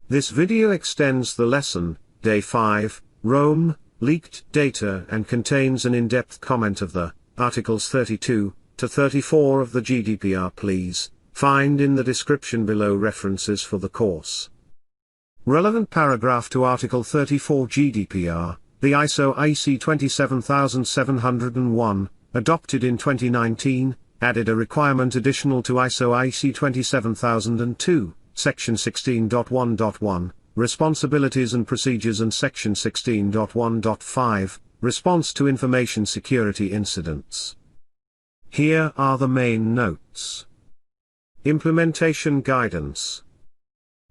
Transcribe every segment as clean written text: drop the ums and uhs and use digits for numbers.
This video extends the lesson, Day 5, Rome, Leaked Data, and contains an in-depth comment of the Articles 32 to 34 of the GDPR. Please find in the description below references for the course. Relevant paragraph to Article 34 GDPR, the ISO/IEC 27701, adopted in 2019, added a requirement additional to ISO/IEC 27002, Section 16.1.1, Responsibilities and Procedures, and Section 16.1.5, Response to Information Security Incidents. Here are the main notes. Implementation Guidance.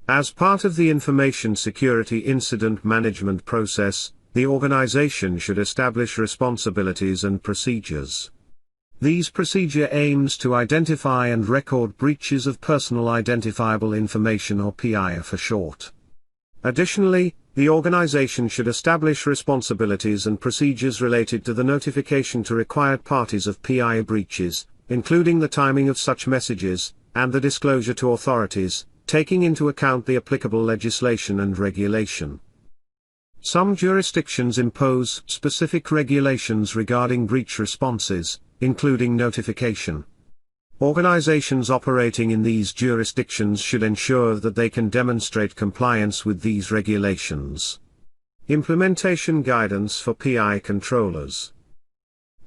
As part of the Information Security Incident Management process, the organization should establish responsibilities and procedures. These procedure aims to identify and record breaches of personal identifiable information, or PII for short. Additionally, the organization should establish responsibilities and procedures related to the notification to required parties of PII breaches, including the timing of such messages, and the disclosure to authorities, taking into account the applicable legislation and regulation. Some jurisdictions impose specific regulations regarding breach responses, including notification. Organizations operating in these jurisdictions should ensure that they can demonstrate compliance with these regulations. Implementation guidance for PII controllers.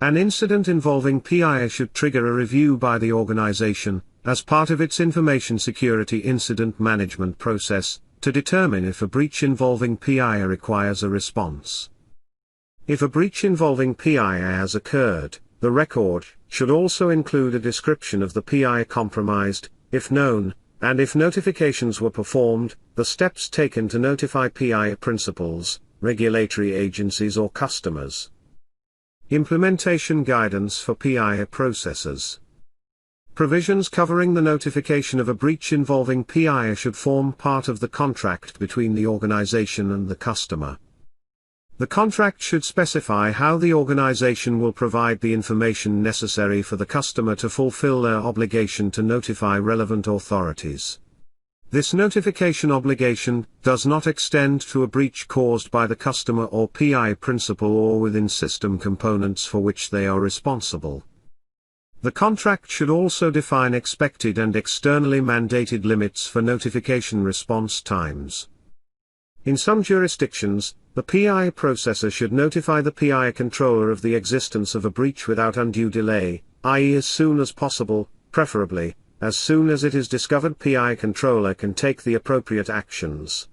An incident involving PII should trigger a review by the organization, as part of its information security incident management process, to determine if a breach involving PII requires a response. If a breach involving PII has occurred, the record should also include a description of the PII compromised, if known, and if notifications were performed, the steps taken to notify PII principals, regulatory agencies, or customers. Implementation guidance for PII processors. Provisions covering the notification of a breach involving PII should form part of the contract between the organization and the customer. The contract should specify how the organization will provide the information necessary for the customer to fulfill their obligation to notify relevant authorities. This notification obligation does not extend to a breach caused by the customer or PII principal or within system components for which they are responsible. The contract should also define expected and externally mandated limits for notification response times. In some jurisdictions, the PII processor should notify the PII controller of the existence of a breach without undue delay, i.e. as soon as possible, preferably, as soon as it is discovered. PII controller can take the appropriate actions.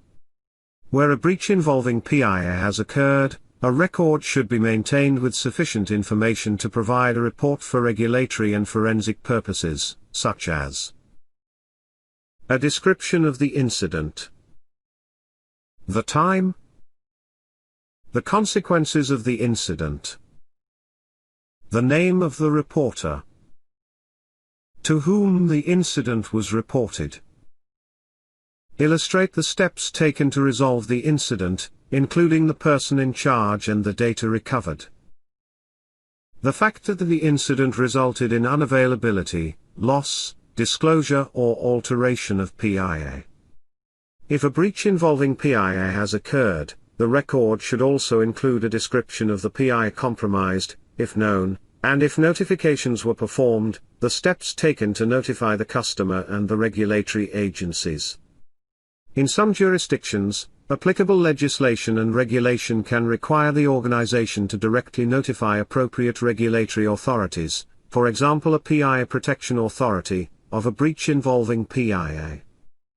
Where a breach involving PII has occurred, a record should be maintained with sufficient information to provide a report for regulatory and forensic purposes, such as a description of the incident, the time, the consequences of the incident, the name of the reporter, to whom the incident was reported. Illustrate the steps taken to resolve the incident, including the person in charge and the data recovered. The fact that the incident resulted in unavailability, loss, disclosure, or alteration of PII. If a breach involving PII has occurred, the record should also include a description of the PII compromised, if known, and if notifications were performed, the steps taken to notify the customer and the regulatory agencies. In some jurisdictions, applicable legislation and regulation can require the organization to directly notify appropriate regulatory authorities, for example a PII protection authority, of a breach involving PII.